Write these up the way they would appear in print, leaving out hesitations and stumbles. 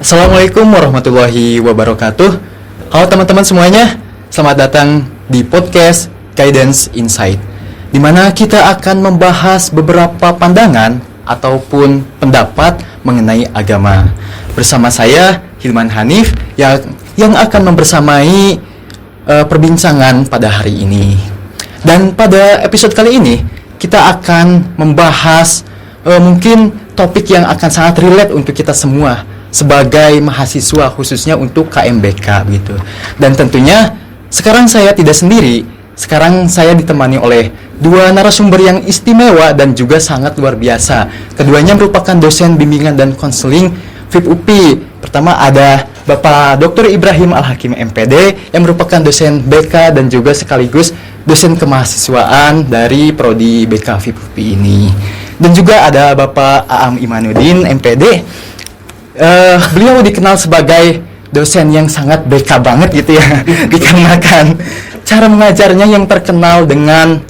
Assalamualaikum warahmatullahi wabarakatuh. Halo teman-teman semuanya, selamat datang di podcast Guidance Insight, di mana kita akan membahas beberapa pandangan ataupun pendapat mengenai agama. Bersama saya Hilman Hanif yang akan membersamai perbincangan pada hari ini. Dan pada episode kali ini kita akan membahas mungkin topik yang akan sangat relate untuk kita semua sebagai mahasiswa, khususnya untuk KMBK gitu. Dan tentunya sekarang saya tidak sendiri. Sekarang saya ditemani oleh dua narasumber yang istimewa dan juga sangat luar biasa. Keduanya merupakan dosen bimbingan dan konseling FIP UPI. Pertama ada Bapak Dr. Ibrahim Al-Hakim MPD yang merupakan dosen BK dan juga sekaligus dosen kemahasiswaan dari prodi BK FIP UPI ini. Dan juga ada Bapak Aam Imanuddin MPD. Beliau dikenal sebagai dosen yang sangat BK banget gitu ya, dikarenakan cara mengajarnya yang terkenal dengan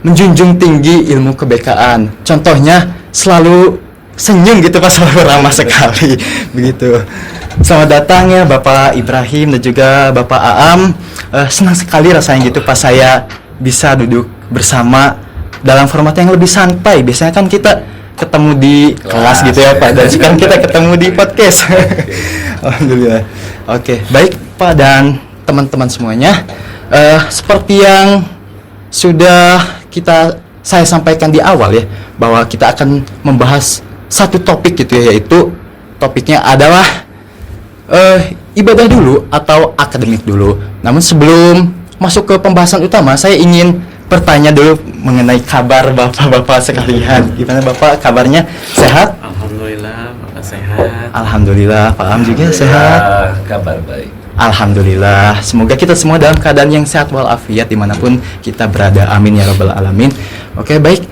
menjunjung tinggi ilmu kebekaan. Contohnya selalu senyum gitu pas, selalu ramah sekali begitu. Selamat datang ya Bapak Ibrahim dan juga Bapak Aam. Senang sekali rasanya gitu pas saya bisa duduk bersama dalam format yang lebih santai. Biasanya kan kita ketemu di kelas gitu ya Pak, dan sekarang kita ketemu di podcast. Alhamdulillah. Oke, baik Pak dan teman-teman semuanya, seperti yang sudah saya sampaikan di awal ya, bahwa kita akan membahas satu topik gitu ya, yaitu topiknya adalah ibadah dulu atau akademik dulu. Namun sebelum masuk ke pembahasan utama, saya ingin bertanya dulu mengenai kabar bapak-bapak sekalian. Gimana Bapak kabarnya? Sehat? Alhamdulillah, Bapak sehat. Alhamdulillah, Pak Am juga sehat. Kabar baik. Alhamdulillah. Semoga kita semua dalam keadaan yang sehat walafiat dimanapun kita berada. Amin ya rabbal alamin. Oke, baik.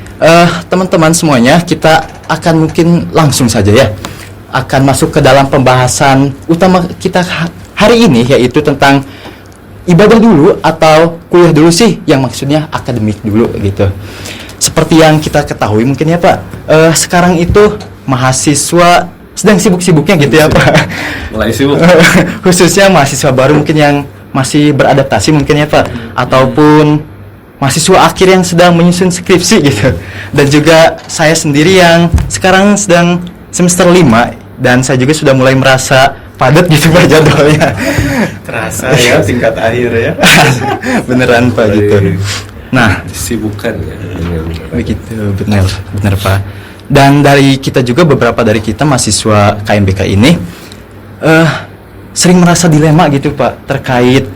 Teman-teman semuanya, kita akan mungkin langsung saja ya, akan masuk ke dalam pembahasan utama kita hari ini, yaitu tentang ibadah dulu atau kuliah dulu sih, yang maksudnya akademik dulu gitu. Seperti yang kita ketahui mungkin ya Pak, sekarang itu mahasiswa sedang sibuk-sibuknya gitu ya Pak. Mulai sibuk. Khususnya mahasiswa baru mungkin yang masih beradaptasi mungkin ya Pak, ataupun mahasiswa akhir yang sedang menyusun skripsi gitu. Dan juga saya sendiri yang sekarang sedang semester 5, dan saya juga sudah mulai merasa padat gitu Pak jadwalnya. Terasa ya tingkat akhir ya. Beneran Pak gitu. Nah, disibukkan ya. begitu, benar Pak. Dan dari kita juga, beberapa dari kita mahasiswa KMBK ini sering merasa dilema gitu Pak, terkait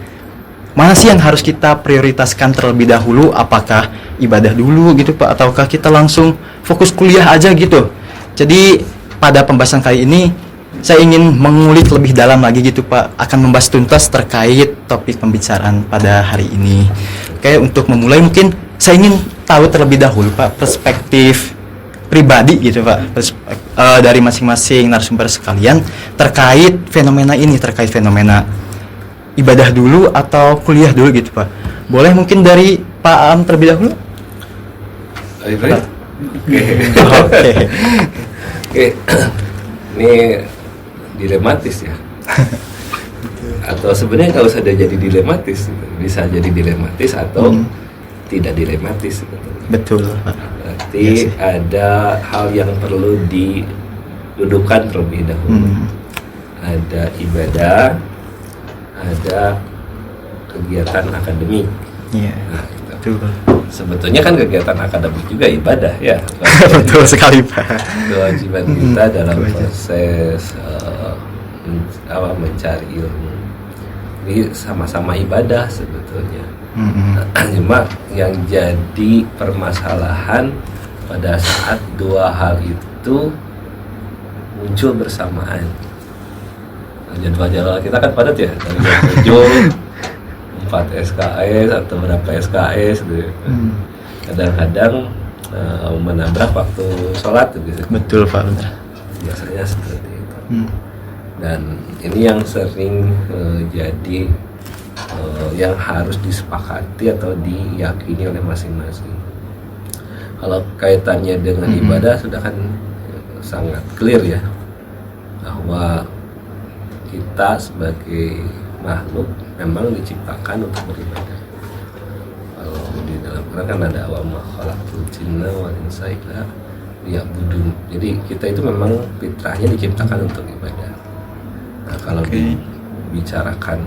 mana sih yang harus kita prioritaskan terlebih dahulu, apakah ibadah dulu gitu Pak, ataukah kita langsung fokus kuliah aja gitu. Jadi pada pembahasan kali ini saya ingin mengulik lebih dalam lagi gitu Pak, akan membahas tuntas terkait topik pembicaraan pada hari ini. Oke, untuk memulai mungkin saya ingin tahu terlebih dahulu Pak perspektif pribadi gitu Pak, dari masing-masing narasumber sekalian terkait fenomena ini, terkait fenomena ibadah dulu atau kuliah dulu gitu Pak. Boleh mungkin dari Pak Am terlebih dahulu? Oke. Ini dilematis ya. Atau sebenarnya nggak usah jadi dilematis, bisa jadi dilematis atau tidak dilematis sebetulnya. Betul Pak. Berarti ada hal yang perlu didudukan terlebih dahulu. Ada ibadah, ada kegiatan akademik. Iya. Nah, gitu. Betul. Sebetulnya kan kegiatan akademik juga ibadah ya. Betul sekali Pak. Kewajiban kita dalam proses mencari ilmu ini sama-sama ibadah sebetulnya. Cuma yang jadi permasalahan pada saat dua hal itu muncul bersamaan. Jadwal kita kan padat ya, dari jam 7 4 SKS atau berapa SKS gitu. Kadang-kadang menabrak waktu sholat gitu. Betul Pak, benar. Biasanya seperti itu. Dan ini yang sering jadi yang harus disepakati atau diyakini oleh masing-masing. Kalau kaitannya dengan ibadah sudah kan sangat clear ya, bahwa kita sebagai makhluk memang diciptakan untuk beribadah. Kalau di dalam Quran kan ada wa ma khalaqtul jinna wal insa illa liya'budun. Jadi kita itu memang fitrahnya diciptakan untuk ibadah. Nah, kalau dibicarakan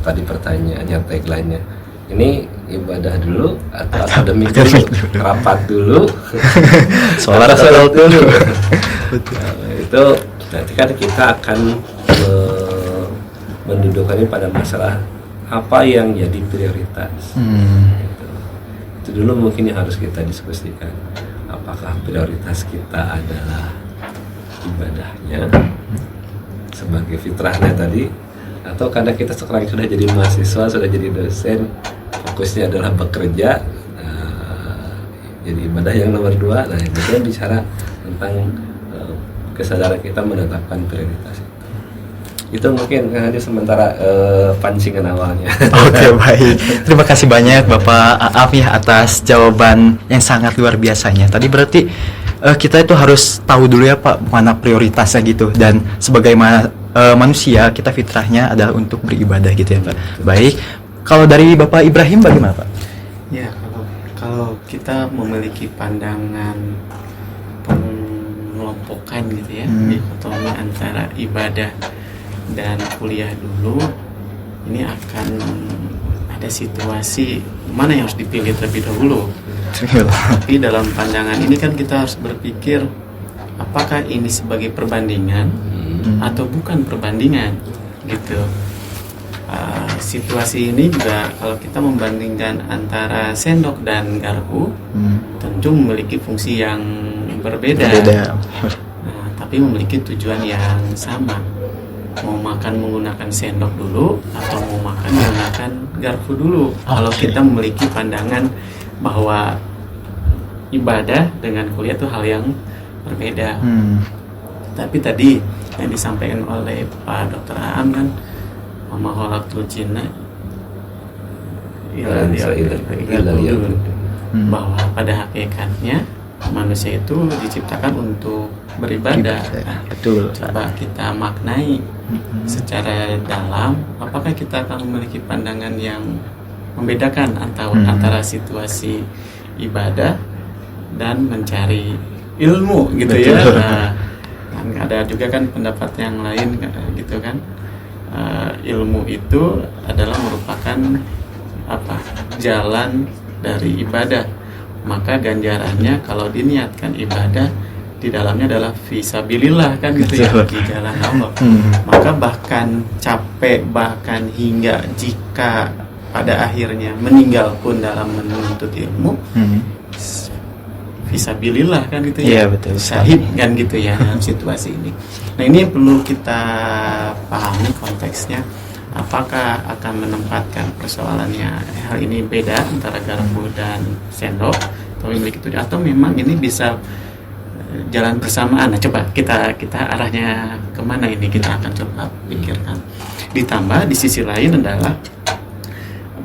tadi pertanyaannya, tagline-nya, ini ibadah dulu atau akademik dulu, rapat dulu, sholat dulu. Nah, itu nanti kan kita akan mendudukannya pada masalah apa yang jadi prioritas. Gitu. Itu dulu mungkin yang harus kita diskusikan. Apakah prioritas kita adalah ibadahnya sebagai fitrahnya tadi, atau karena kita sekarang sudah jadi mahasiswa, sudah jadi dosen, fokusnya adalah bekerja, jadi ibadah yang nomor 2. Nah, itu bicara tentang kesadaran kita menetapkan prioritas itu mungkin hanya sementara pancingan awalnya. Oke, baik. Terima kasih banyak Bapak Aam ya atas jawaban yang sangat luar biasanya. Tadi berarti kita itu harus tahu dulu ya Pak mana prioritasnya gitu, dan sebagai manusia kita fitrahnya adalah untuk beribadah gitu ya Pak. Baik. Kalau dari Bapak Ibrahim bagaimana Pak? Ya, kalau kita memiliki pandangan pengelompokan gitu ya, dikotomi antara ibadah dan kuliah dulu, ini akan ada situasi mana yang harus dipilih terlebih dahulu. Tapi dalam pandangan ini kan kita harus berpikir apakah ini sebagai perbandingan atau bukan perbandingan gitu. Situasi ini juga kalau kita membandingkan antara sendok dan garpu, tentu memiliki fungsi yang berbeda. Nah, tapi memiliki tujuan yang sama. Mau makan menggunakan sendok dulu atau mau makan menggunakan garpu dulu. Kalau kita memiliki pandangan bahwa ibadah dengan kuliah itu hal yang berbeda. Tapi tadi yang disampaikan oleh Pak Dr. Aam kan, Mama khalaqtul jinna bahwa pada hakikatnya manusia itu diciptakan untuk beribadah. Betul. Coba kita maknai secara dalam, apakah kita akan memiliki pandangan yang membedakan antara situasi ibadah dan mencari ilmu gitu. Betul. Ya. Nah, ada juga kan pendapat yang lain gitu kan. Ilmu itu adalah merupakan jalan dari ibadah, maka ganjarannya kalau diniatkan ibadah di dalamnya adalah fisabilillah kan gitu ya, di jalan Allah. Maka bahkan capek, bahkan hingga jika pada akhirnya meninggal pun dalam menuntut ilmu, fisabilillah kan gitu ya, betul, syahid kan gitu ya dalam situasi ini. Nah, ini yang perlu kita pahami konteksnya. Apakah akan menempatkan persoalannya hal ini beda antara garpu dan sendok atau memiliki tujuan, atau memang ini bisa jalan bersamaan. Nah, coba kita arahnya kemana ini, kita akan coba pikirkan. Ditambah di sisi lain adalah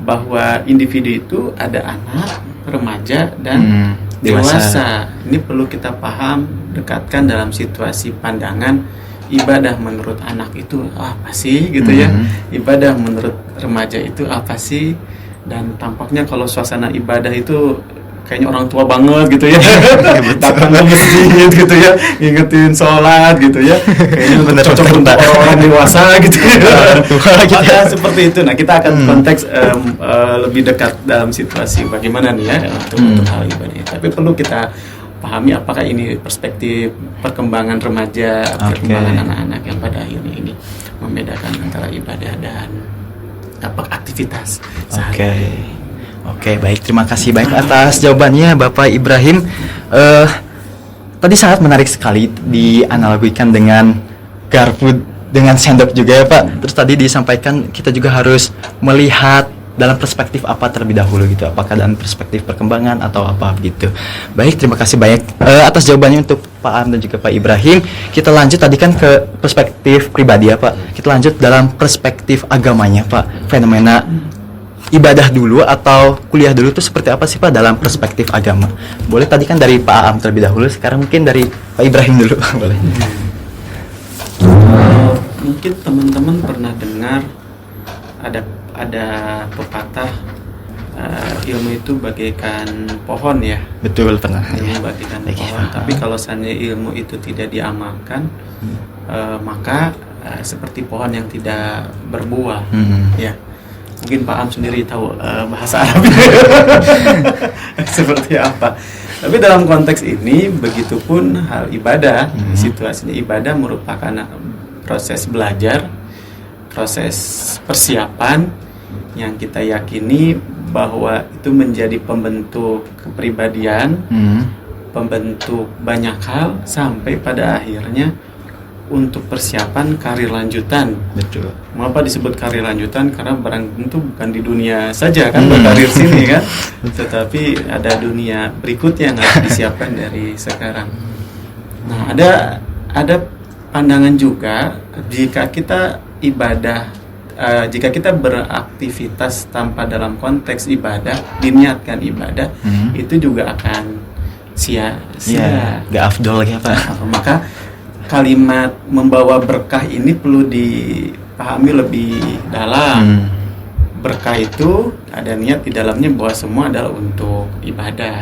bahwa individu itu ada anak, remaja, dan dewasa. Ini perlu kita paham, dekatkan dalam situasi pandangan ibadah menurut anak itu apa sih gitu ya, ibadah menurut remaja itu apa sih, dan tampaknya kalau suasana ibadah itu kayaknya orang tua banget gitu ya, datang ke masjid gitu ya, ngingetin sholat gitu ya, kayaknya cocok untuk orang dewasa gitu ya. Maka seperti itu. Nah, kita akan konteks lebih dekat dalam situasi bagaimana nih ya untuk hal ibadah. Tapi perlu kita pahami apakah ini perspektif perkembangan remaja, perkembangan anak-anak yang pada akhirnya ini membedakan antara ibadah dan aktivitas. Oke, baik. Terima kasih banyak atas jawabannya Bapak Ibrahim. Tadi sangat menarik sekali dianalogikan dengan garpu dengan sendok juga ya Pak. Terus tadi disampaikan kita juga harus melihat dalam perspektif apa terlebih dahulu gitu, apakah dalam perspektif perkembangan atau apa gitu. Baik, terima kasih banyak atas jawabannya untuk Pak Aam dan juga Pak Ibrahim. Kita lanjut tadi kan ke perspektif pribadi ya Pak. Kita lanjut dalam perspektif agamanya Pak. Fenomena ibadah dulu atau kuliah dulu itu seperti apa sih Pak dalam perspektif agama? Boleh tadi kan dari Pak Aam terlebih dahulu, sekarang mungkin dari Pak Ibrahim dulu. Boleh. Mungkin teman-teman pernah dengar ada pepatah ilmu itu bagaikan pohon ya. Betul, pernah. Ilmu bagaikan pohon. Tapi kalau seandainya ilmu itu tidak diamalkan, maka seperti pohon yang tidak berbuah. Ya, mungkin Pak Am sendiri tahu bahasa Arab seperti apa. Tapi dalam konteks ini, begitupun hal ibadah. Situasinya ibadah merupakan proses belajar, proses persiapan yang kita yakini bahwa itu menjadi pembentuk kepribadian, pembentuk banyak hal, sampai pada akhirnya untuk persiapan karir lanjutan. Betul. Mengapa disebut karir lanjutan? Karena barang tentu bukan di dunia saja kan berkarir sini kan, tetapi ada dunia berikutnya yang harus disiapkan dari sekarang. Nah, ada pandangan juga jika kita ibadah, jika kita beraktivitas tanpa dalam konteks ibadah, diniatkan ibadah, itu juga akan sia-sia. Gak afdol ya Pak. Maka kalimat membawa berkah ini perlu dipahami lebih dalam. Berkah itu ada niat di dalamnya bahwa semua adalah untuk ibadah.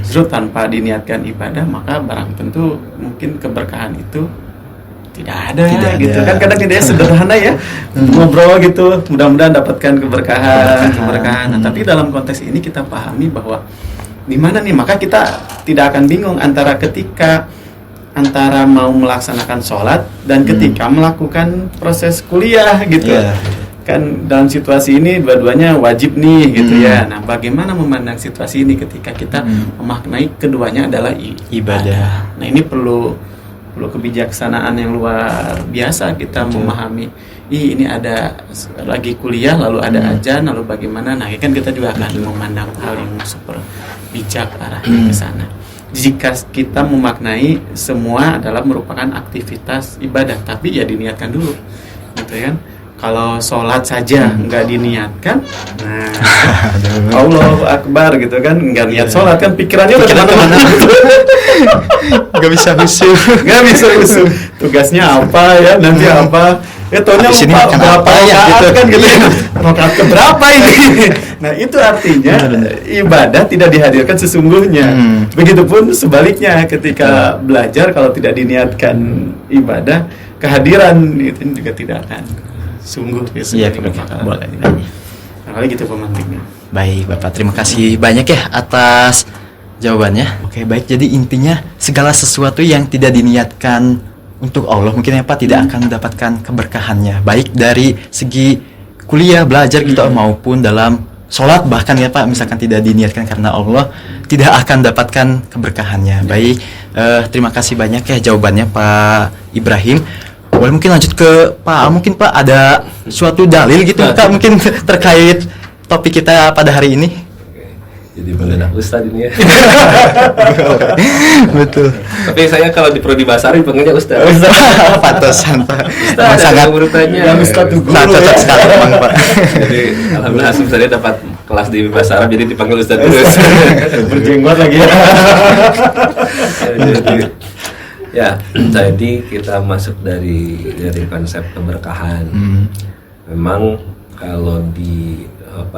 Justru tanpa diniatkan ibadah, maka barang tentu mungkin keberkahan itu tidak ada. Kan kadang idenya sederhana ya, ngobrol gitu, mudah-mudahan dapatkan keberkahan. Nah, tapi dalam konteks ini kita pahami bahwa di mana nih, maka kita tidak akan bingung antara mau melaksanakan sholat dan ketika melakukan proses kuliah gitu. Kan dalam situasi ini dua-duanya wajib nih gitu ya. Nah, bagaimana memandang situasi ini ketika kita memaknai keduanya adalah ibadah. Nah, ini perlu kebijaksanaan yang luar biasa kita memahami. Ini ada lagi kuliah, lalu ada ajan, lalu bagaimana? Nah, kan kita juga akan memandang hal yang super bijak arahnya ke sana. Jika kita memaknai semua adalah merupakan aktivitas ibadah, tapi ya diniatkan dulu, gitu kan? Kalau sholat saja nggak diniatkan, nah Allahu Akbar gitu kan, nggak niat sholat kan pikirannya udah kemana-mana, nggak bisa khusyuk, tugasnya apa ya, nanti apa, taunya lupa berapa ya gitu kan gitu, rakaat keberapa ini. Nah, itu artinya ibadah tidak dihadirkan sesungguhnya. Begitupun sebaliknya ketika belajar, kalau tidak diniatkan ibadah, kehadiran itu juga tidak akan sungguh. Iya, boleh. Kali gitu pemantiknya. Baik Bapak, terima kasih banyak ya atas jawabannya. Oke, baik, jadi intinya segala sesuatu yang tidak diniatkan untuk Allah mungkin ya Pak tidak akan mendapatkan keberkahannya, baik dari segi kuliah, belajar kita maupun dalam sholat, bahkan ya Pak misalkan tidak diniatkan karena Allah, tidak akan dapatkan keberkahannya. Baik, terima kasih banyak ya jawabannya Pak Ibrahim. Boleh mungkin lanjut ke Pak, mungkin Pak ada suatu dalil gitu Kak mungkin terkait topik kita pada hari ini. Jadi mendadak Ustadz ini ya. Betul. Tapi saya kalau di Prodi Basari panggilnya Ustadz. Pantesan Pak. Ustadz sangat urutannya. Ustadz cocok sekali Bang Pak. Jadi alhamdulillah Hasim saya dapat kelas di bahasa Arab, jadi dipanggil Ustadz terus. Berjenggot lagi ya. Jadi kita masuk dari konsep keberkahan. Memang kalau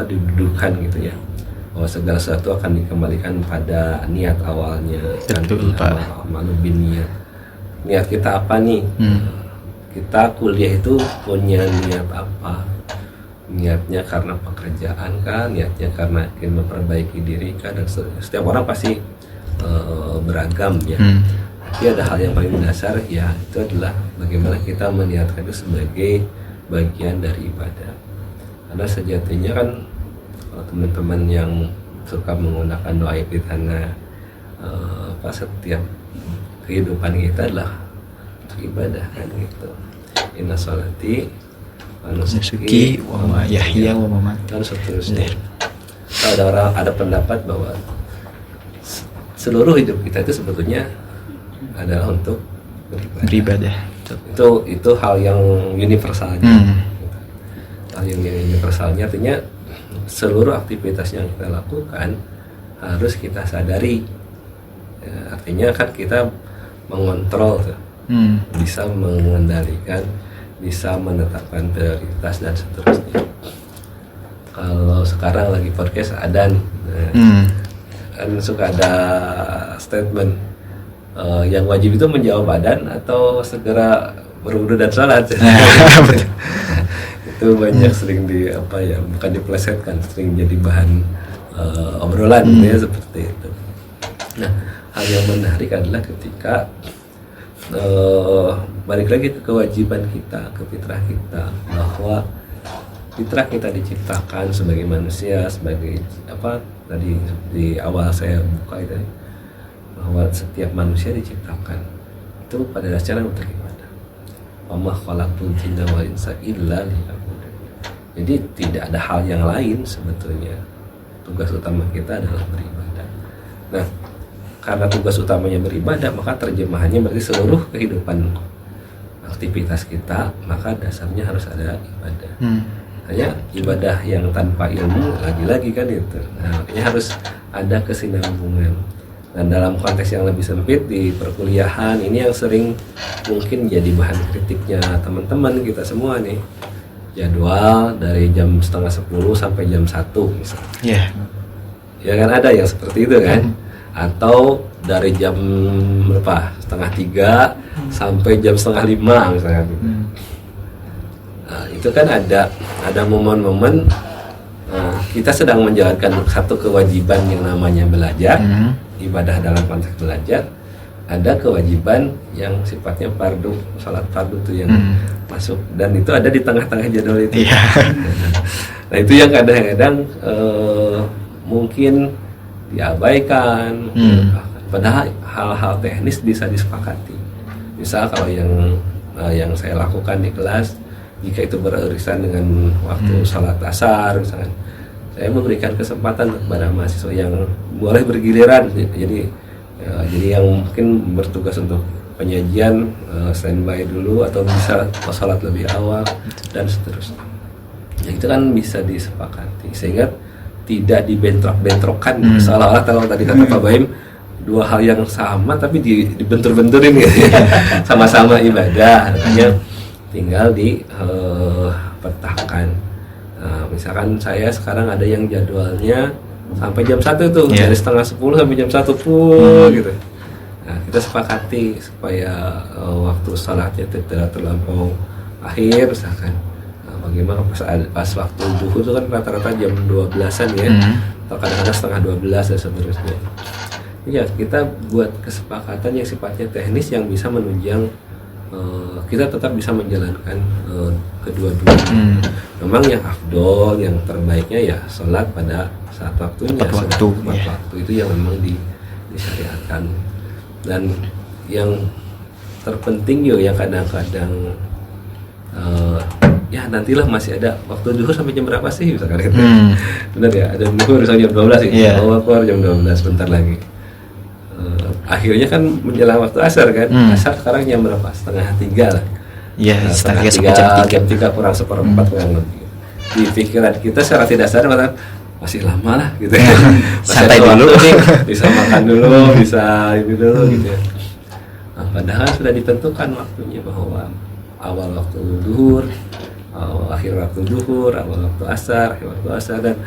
didudukan gitu ya, bahwa segala sesuatu akan dikembalikan pada niat awalnya. Betul Pak. Amalu bin niat. Niat kita apa nih? Kita kuliah itu punya niat apa? Niatnya karena pekerjaan kan? Niatnya karena ingin memperbaiki diri kan? Dan setiap orang pasti beragam ya. Tapi ada hal yang paling dasar ya, itu adalah bagaimana kita meniatkan itu sebagai bagian dari ibadah. Karena sejatinya kan teman-teman yang suka menggunakan doa ibtihanah setiap kehidupan kita adalah untuk ibadah kan gitu. Inna sholati wa nusuki wa mahyaya wa mamati dan seterusnya. Kalau ada pendapat bahwa seluruh hidup kita itu sebetulnya adalah untuk beribadah. Itu hal yang universalnya. Hal yang universalnya artinya seluruh aktivitas yang kita lakukan harus kita sadari. Ya, artinya kan kita mengontrol, bisa mengendalikan bisa menetapkan prioritas dan seterusnya. Kalau sekarang lagi podcast adan, kan suka ada statement yang wajib itu menjawab adan atau segera berwudu dan sholat. Itu banyak sering bukan dipelesetkan, sering jadi bahan obrolan ya, seperti itu. Nah, hal yang menarik adalah ketika balik lagi ke kewajiban kita, ke fitrah kita, bahwa fitrah kita diciptakan sebagai manusia, sebagai tadi di awal saya buka itu, bahwa setiap manusia diciptakan itu pada dasarnya untuk ibadah. Wa ma khalaqtul jinna wal insa illa liya'budun. Jadi tidak ada hal yang lain sebetulnya. Tugas utama kita adalah beribadah. Nah, karena tugas utamanya beribadah, maka terjemahannya berarti seluruh kehidupan aktivitas kita, maka dasarnya harus ada ibadah. Hanya ibadah yang tanpa ilmu, lagi-lagi kan itu. Nah, makanya harus ada kesinambungan. Dan dalam konteks yang lebih sempit di perkuliahan, ini yang sering mungkin jadi bahan kritiknya teman-teman kita semua nih. Jadwal dari jam 9:30 sampai jam 1 misalnya. Ya kan ada yang seperti itu kan. Atau dari jam berapa? 2:30 sampai jam 4:30 misalnya. Nah, itu kan ada momen-momen kita sedang menjalankan satu kewajiban yang namanya belajar, ibadah dalam konteks belajar. Ada kewajiban yang sifatnya fardu, salat fardu itu yang masuk, dan itu ada di tengah-tengah jadwal itu. Nah, itu yang kadang-kadang mungkin diabaikan, padahal hal-hal teknis bisa disepakati. Misal kalau yang saya lakukan di kelas, jika itu beririsan dengan waktu salat asar misalkan, saya memberikan kesempatan kepada mahasiswa yang boleh bergiliran, jadi yang mungkin bertugas untuk penyajian standby dulu atau bisa sholat lebih awal dan seterusnya. Ya, itu kan bisa disepakati sehingga tidak dibentrok-bentrokkan, seolah-olah kalau tadi kata Pak Baim, dua hal yang sama tapi dibentur-benturin gitu. Sama-sama ibadah, makanya tinggal dipetakan. Misalkan saya sekarang ada yang jadwalnya sampai jam 1 tuh, dari 9:30 sampai jam 1 full gitu. Nah, kita sepakati supaya waktu salatnya tidak terlampau akhir misalkan. Nah, bagaimana pas waktu duhur itu kan rata-rata jam 12-an ya, atau kadang-kadang 11:30 dan seterusnya. Ya, kita buat kesepakatan yang sifatnya teknis yang bisa menunjang kita tetap bisa menjalankan kedua-duanya. Memang yang afdol, yang terbaiknya ya sholat pada saat waktunya, tepat waktu itu yang memang disyariatkan. Dan yang terpenting yang kadang-kadang ya nantilah masih ada waktu duhur sampai jam berapa sih misalkan gitu. Benar ya, ada duhur sampai jam 12 ya. Keluar jam 12 bentar lagi. Akhirnya kan menjelang waktu asar kan. Asar sekarang jam berapa? 2:30 lah. Iya, setengah 3 jam 3 kurang 1/4 kurang lebih. Di pikiran kita secara tidak sadar masih lama lah gitu ya. Santai dulu nih, bisa makan dulu, bisa ini dulu gitu ya. Nah, padahal sudah ditentukan waktunya bahwa awal waktu duhur, akhir waktu duhur, awal waktu asar, akhir waktu asar, dan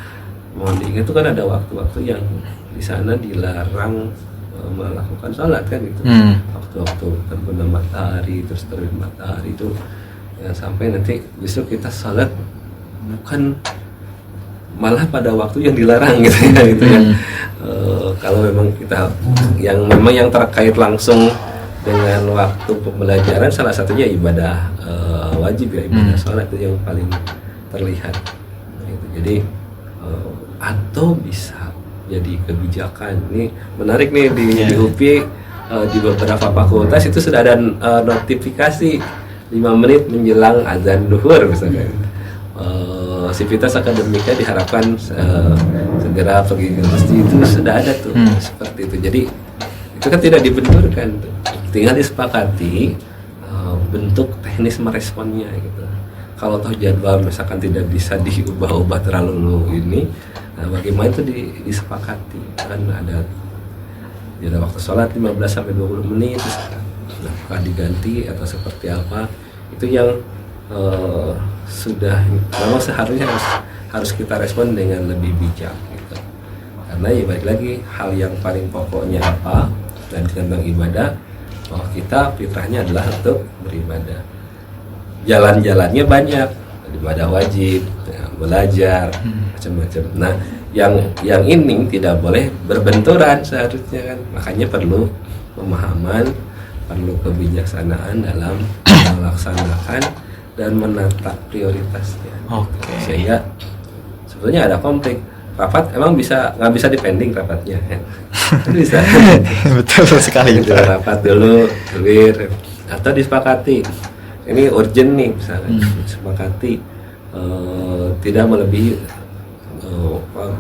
mohon diingat itu kan ada waktu-waktu yang di sana dilarang melakukan sholat kan gitu. Waktu-waktu terbenam matahari, terus terbit matahari itu ya, sampai nanti justru kita sholat bukan malah pada waktu yang dilarang gitu ya, gitu ya. Kalau memang kita yang terkait langsung dengan waktu pembelajaran, salah satunya ibadah wajib ya, ibadah sholat itu yang paling terlihat gitu. Jadi atau bisa jadi kebijakan. Ini menarik nih di UPI, di beberapa fakultas itu sudah ada notifikasi 5 menit menjelang azan duhur misalnya. Sivitas akademika diharapkan segera pergi ke masjid, itu sudah ada tuh seperti itu. Jadi itu kan tidak dibenturkan tuh. Tinggal disepakati bentuk teknis meresponnya gitu. Kalau toh jadwal misalkan tidak bisa diubah-ubah terlalu ini, nah bagaimana itu disepakati. Kan ada waktu sholat 15-20 menit, apakah diganti atau seperti apa, itu yang sudah memang seharusnya harus kita respon dengan lebih bijak gitu. Karena ya balik lagi hal yang paling pokoknya apa dan tentang ibadah, bahwa kita fitrahnya adalah untuk beribadah. Jalan-jalannya banyak, ibadah wajib, ya, belajar, macam-macam. Nah, yang ini tidak boleh berbenturan seharusnya kan. Makanya perlu pemahaman, perlu kebijaksanaan dalam melaksanakan dan menata prioritasnya. Oke. Sehingga sebetulnya ada konflik. Rapat emang nggak bisa dipending rapatnya kan? Bisa. Betul sekali. Gitu, rapat dulu, clear, atau disepakati. Ini urgent nih misalnya, disepakati tidak melebihi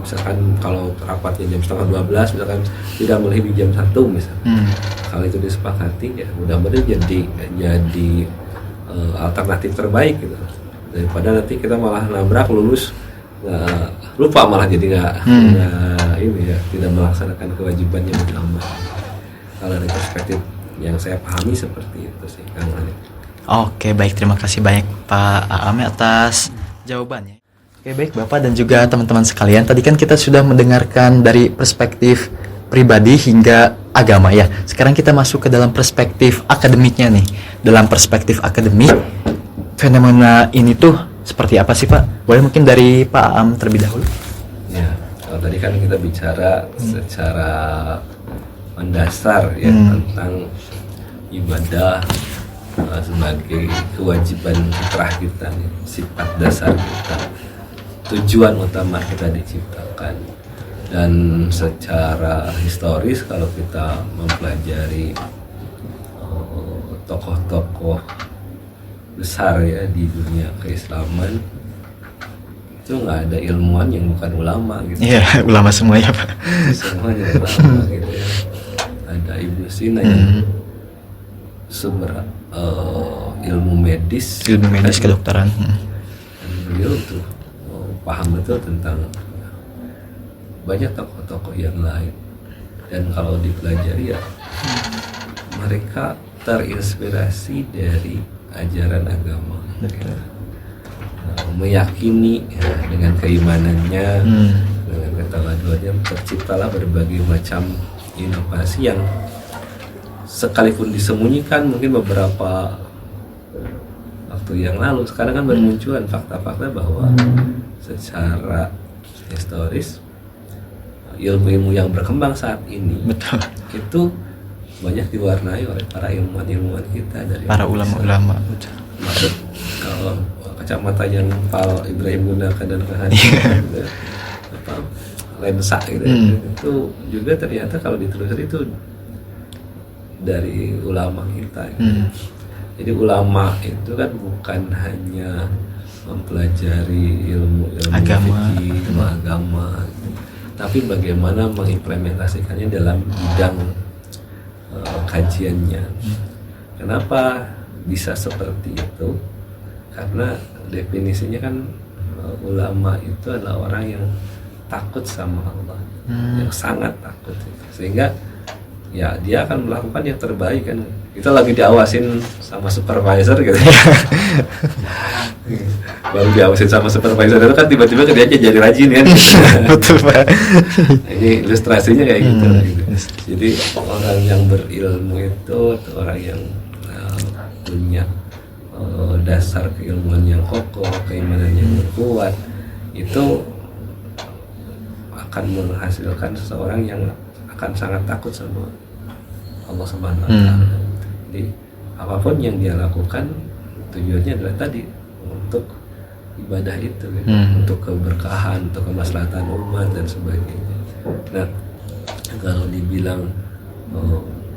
misalkan kalau rapatnya jam 11:30 misalkan tidak melebihi jam 1 misalkan. Kalau itu disepakati ya mudah-mudahan jadi alternatif terbaik gitu. Daripada nanti kita malah nabrak lulus lupa malah jadi nggak ini ya tidak melaksanakan kewajibannya bersama. Kalau dari perspektif yang saya pahami seperti itu sih Kang Ali. Oke, baik, terima kasih banyak Pak Aam atas jawabannya. Oke, baik Bapak dan juga teman-teman sekalian, tadi kan kita sudah mendengarkan dari perspektif pribadi hingga agama ya. Sekarang kita masuk ke dalam perspektif akademiknya nih. Dalam perspektif akademik, fenomena ini tuh seperti apa sih Pak? Boleh mungkin dari Pak Aam terlebih dahulu? Ya, kalau tadi kan kita bicara secara mendasar ya tentang ibadah sebagai kewajiban fitrah kita nih, sifat dasar kita, tujuan utama kita diciptakan. Dan secara historis kalau kita mempelajari tokoh-tokoh besar ya di dunia keislaman, itu nggak ada ilmuwan yang bukan ulama gitu. Iya, ulama semua ya Pak. Semuanya ulama gitu ya. Ada Ibnu Sina yang sumber ilmu medis kedokteran. Dan beliau tuh paham betul tentang banyak tokoh-tokoh yang lain. Dan kalau dipelajari ya mereka terinspirasi dari ajaran agama. Meyakini ya, dengan keimanannya, dengan ketawaduannya terciptalah berbagai macam inovasi yang sekalipun disembunyikan mungkin beberapa waktu yang lalu, sekarang kan bermunculan fakta-fakta bahwa secara historis ilmu-ilmu yang berkembang saat ini itu banyak diwarnai oleh para ilmuwan kita dari para ulama-ulama. Maksud kalau kacamata yang Pak Ibrahim gunakan dan lensa gitu, itu juga ternyata kalau ditelusuri itu dari ulama kita. Gitu. Jadi ulama itu kan bukan hanya mempelajari ilmu agama, agama, tapi bagaimana mengimplementasikannya dalam bidang kajiannya. Kenapa bisa seperti itu? Karena definisinya kan ulama itu adalah orang yang takut sama Allah, yang sangat takut, sehingga ya dia akan melakukan yang terbaik kan. Kita lagi diawasin sama supervisor gitu. Baru diawasin sama supervisor itu kan tiba-tiba kerjanya jadi rajin kan. Betul Pak. Ini ilustrasinya kayak gitu. Jadi orang yang berilmu itu atau orang yang punya dasar keilmuan yang kokoh, keimanan yang kuat, itu akan menghasilkan seseorang yang akan sangat takut sama Allah Subhanahu wa Ta'ala. Jadi apapun yang dia lakukan tujuannya adalah tadi untuk ibadah itu, gitu. Untuk keberkahan, untuk kemaslahatan umat dan sebagainya. Nah, kalau dibilang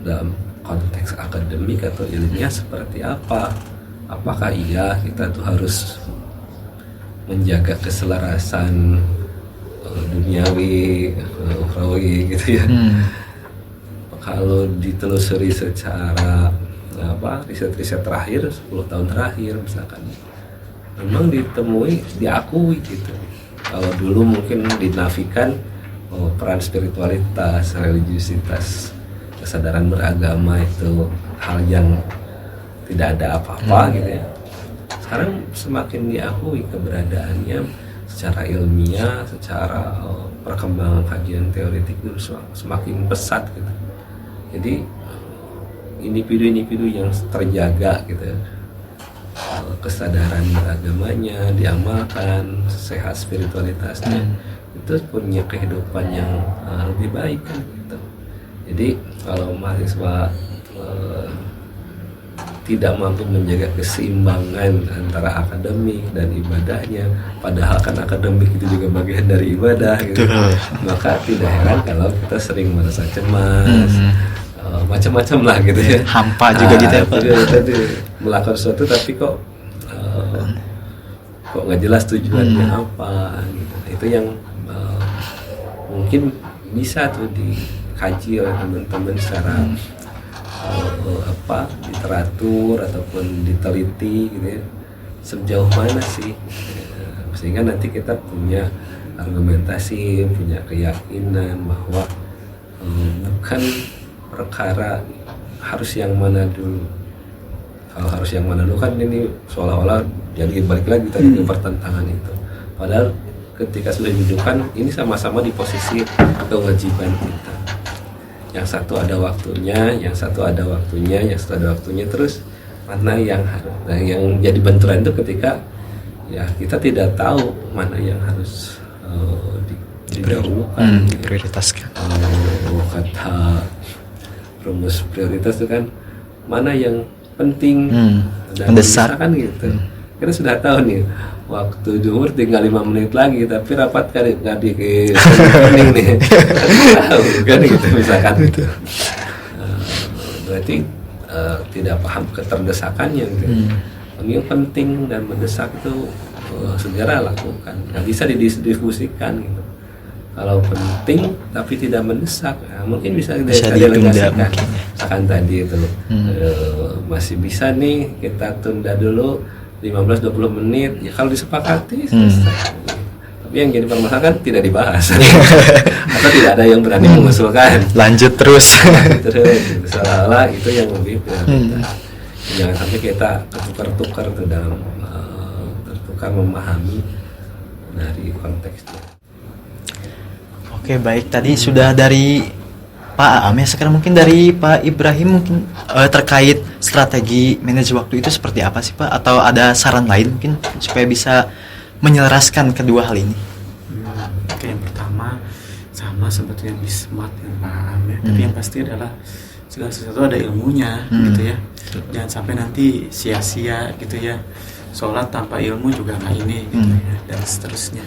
dalam konteks akademik atau ilmiah seperti apa? Apakah iya kita tuh harus menjaga keselarasan duniawi, ukhrawi gitu ya? Kalau ditelusuri secara riset-riset terakhir 10 tahun terakhir misalkan, memang diakui gitu. Kalau dulu mungkin dinafikan peran spiritualitas, religiusitas, kesadaran beragama itu hal yang tidak ada apa-apa gitu ya. sekarang semakin diakui keberadaannya secara ilmiah, secara perkembangan kajian teoretik itu semakin pesat gitu. Jadi individu-individu yang terjaga gitu, kesadaran beragamanya diamalkan, sehat spiritualitasnya, itu punya kehidupan yang lebih baik kan gitu. Jadi kalau mahasiswa tidak mampu menjaga keseimbangan antara akademik dan ibadahnya, padahal kan akademik itu juga bagian dari ibadah gitu. Maka tidak heran kalau kita sering merasa cemas, macam-macam lah gitu ya. Hampa juga gitu ya Pak. Tadi melakukan sesuatu tapi kok nggak jelas tujuannya apa gitu. Itu yang mungkin bisa tuh dikaji oleh teman-teman secara literatur ataupun diteliti gitu ya, sejauh mana sih, sehingga nanti kita punya argumentasi, punya keyakinan bahwa bukan perkara harus yang mana dulu. Kalau harus yang mana dulu kan ini seolah-olah jadi balik lagi tadi ke pertentangan itu, padahal ketika sudah didudukkan ini sama-sama di posisi kewajiban kita. Yang satu ada waktunya, yang satu ada waktunya, yang satu ada waktunya, terus mana yang harus, nah yang jadi benturan itu ketika ya kita tidak tahu mana yang harus didahulukan, diprioritaskan. Kata rumus prioritas itu kan mana yang penting dan mendesak kan gitu. Kita sudah tahu nih waktu zuhur tinggal 5 menit lagi, tapi rapat nggak di kuning nih, tahu kan gitu misalkan gitu. Berarti tidak paham keterdesakannya gitu. Yang penting dan mendesak itu segera lakukan, nggak bisa didiskusikan gitu. Kalau penting tapi tidak mendesak, mungkin bisa didelegasikan. Misalkan tadi itu masih bisa nih kita tunda dulu 15-20 menit, ya kalau disepakati selesai. Tapi yang jadi permasalahan tidak dibahas atau tidak ada yang berani mengusulkan, lanjut terus seolah-olah itu yang lebih prioritas. Jangan sampai kita tukar-tukar tuh dalam tertukar memahami dari konteksnya. Oke, baik, tadi sudah dari Pak Aam ya, sekarang mungkin dari Pak Ibrahim mungkin terkait strategi manage waktu itu seperti apa sih Pak? Atau ada saran lain mungkin supaya bisa menyelaraskan kedua hal ini? Oke, yang pertama sama sebetulnya be smart yang Pak Aam ya. Tapi yang pasti adalah segala sesuatu ada ilmunya gitu ya. Jangan sampai nanti sia-sia gitu ya. Sholat tanpa ilmu juga nggak ini gitu ya, dan seterusnya.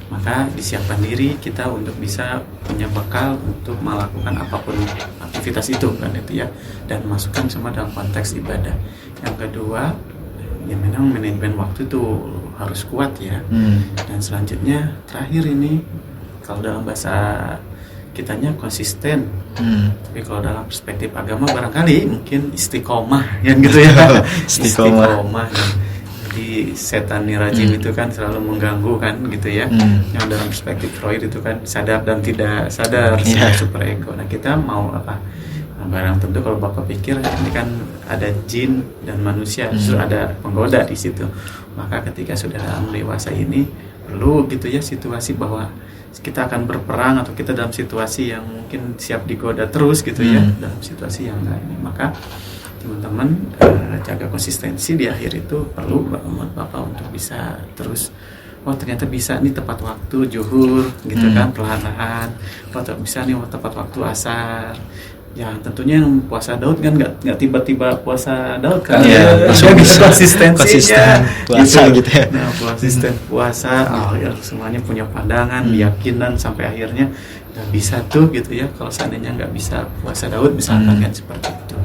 Maka disiapkan diri kita untuk bisa punya bekal untuk melakukan apapun aktivitas itu kan itu ya, dan masukkan semua dalam konteks ibadah. Yang kedua, ya memang manajemen waktu itu harus kuat ya. Dan selanjutnya terakhir ini kalau dalam bahasa kitanya konsisten. Tapi kalau dalam perspektif agama barangkali mungkin istiqomah yang gitu ya. Istiqomah. Di setan rajim itu kan selalu mengganggu kan gitu ya. Yang dalam perspektif Freud itu kan sadar dan tidak sadar, super ego. Nah kita mau apa? Nah, barang tentu kalau Bapak pikir ini kan ada jin dan manusia, justru ada penggoda di situ. Maka ketika sudah dalam dewasa ini perlu gitu ya situasi bahwa kita akan berperang atau kita dalam situasi yang mungkin siap digoda terus gitu ya, dalam situasi yang enggak ini. Maka teman-teman jaga konsistensi di akhir itu perlu buat Bapak untuk bisa terus, oh ternyata bisa nih tepat waktu zuhur gitu kan, perlahan-lahan. Oh bisa nih tepat waktu asar. Ya tentunya yang puasa Daud kan nggak tiba-tiba puasa Daud kan, langsung bisa konsistensinya puasa gitu ya. Nah konsisten puasa, ya semuanya punya pandangan, keyakinan sampai akhirnya nggak bisa tuh gitu ya. Kalau seandainya nggak bisa puasa Daud misalkan kan seperti itu.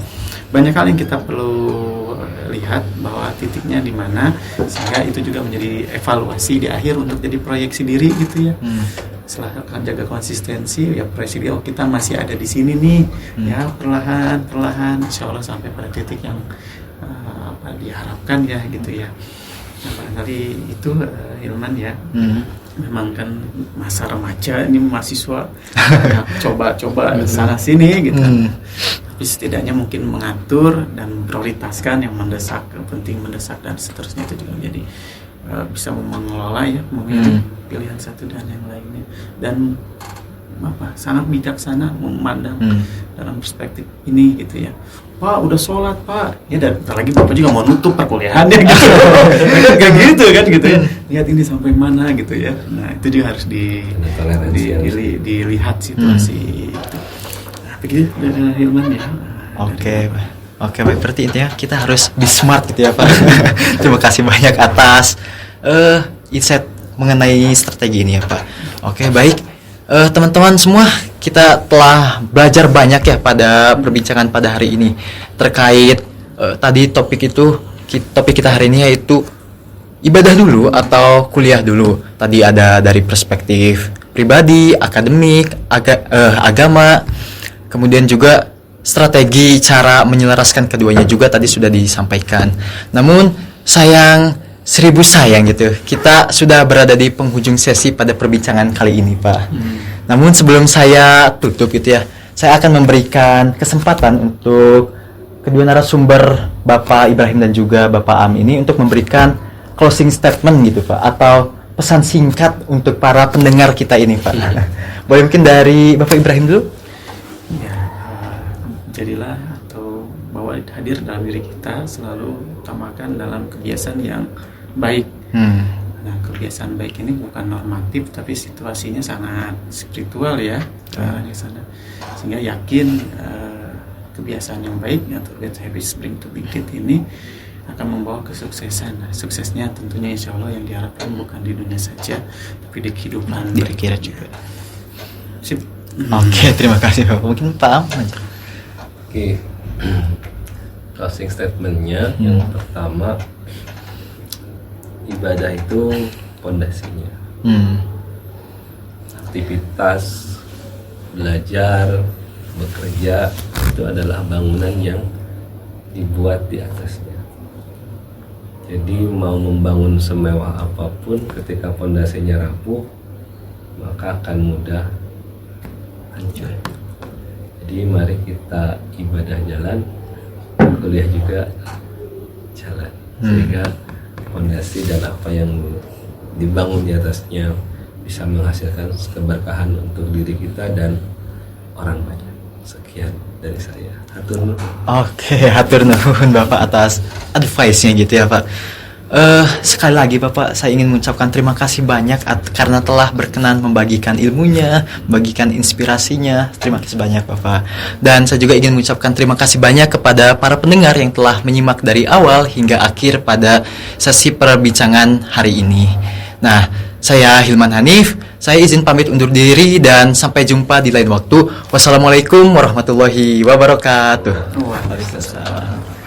Banyak hal yang kita perlu lihat bahwa titiknya di mana, sehingga itu juga menjadi evaluasi di akhir untuk jadi proyeksi diri gitu ya. Setelah jaga konsistensi ya proyeksi diri, oh kita masih ada di sini nih ya, perlahan insya Allah sampai pada titik yang diharapkan ya gitu ya. Nah, barangkali itu Hilman ya. Memang kan masa remaja ini mahasiswa coba sana sini gitu. Tapi tapi setidaknya mungkin mengatur dan prioritaskan yang mendesak, penting mendesak dan seterusnya, itu juga menjadi bisa mengelola ya, memilih pilihan satu dan yang lainnya, dan sangat bijaksana memandang dalam perspektif ini gitu ya. Pak udah sholat Pak, ya dan bentar lagi Bapak juga mau nutup perkuliahannya gitu. Gak gitu kan gitu ya, lihat ini sampai mana gitu ya. Nah itu juga harus dilihat situasi itu. Nah begitu dari Hilman ya. Oke, baik, berarti intinya kita harus be smart gitu ya Pak. Terima kasih banyak atas insight mengenai strategi ini ya Pak. Oke, baik. Teman-teman semua, kita telah belajar banyak ya pada perbincangan pada hari ini terkait tadi topik kita hari ini yaitu ibadah dulu atau kuliah dulu. Tadi ada dari perspektif pribadi, akademik, agama, kemudian juga strategi cara menyelaraskan keduanya juga tadi sudah disampaikan. Namun sayang gitu, kita sudah berada di penghujung sesi pada perbincangan kali ini Pak. Namun sebelum saya tutup gitu ya, saya akan memberikan kesempatan untuk kedua narasumber Bapak Ibrahim dan juga Bapak Am ini untuk memberikan closing statement gitu Pak, atau pesan singkat untuk para pendengar kita ini Pak. Boleh mungkin dari Bapak Ibrahim dulu? Ya, jadilah atau bahwa hadir dalam diri kita selalu utamakan dalam kebiasaan yang baik. Nah kebiasaan baik ini bukan normatif tapi situasinya sangat spiritual ya, di sana, sehingga yakin kebiasaan yang baik atau good habits bring to big deed ini akan membawa kesuksesan. Nah, suksesnya tentunya insya Allah yang diharapkan bukan di dunia saja tapi di kehidupan di akhirat juga. Sip. Oke, terima kasih Bapak. Mungkin Pak Am aja. Oke. Closing statementnya yang pertama, ibadah itu pondasinya. Aktivitas belajar, bekerja itu adalah bangunan yang dibuat di atasnya. Jadi mau membangun semewah apapun, ketika pondasinya rapuh maka akan mudah hancur. Jadi mari kita ibadah jalan, kuliah juga jalan, sehingga fondasi dan apa yang dibangun di atasnya bisa menghasilkan keberkahan untuk diri kita dan orang banyak. Sekian dari saya. Hatur nuhun. Oke, hatur nuhun Bapak atas advice-nya gitu ya Pak. Sekali lagi Bapak, saya ingin mengucapkan terima kasih banyak karena telah berkenan membagikan ilmunya, membagikan inspirasinya. Terima kasih banyak Bapak. Dan saya juga ingin mengucapkan terima kasih banyak kepada para pendengar yang telah menyimak dari awal hingga akhir pada sesi perbincangan hari ini. Nah, saya Hilman Hanif, saya izin pamit undur diri dan sampai jumpa di lain waktu. Wassalamualaikum warahmatullahi wabarakatuh. Waalaikumsalam.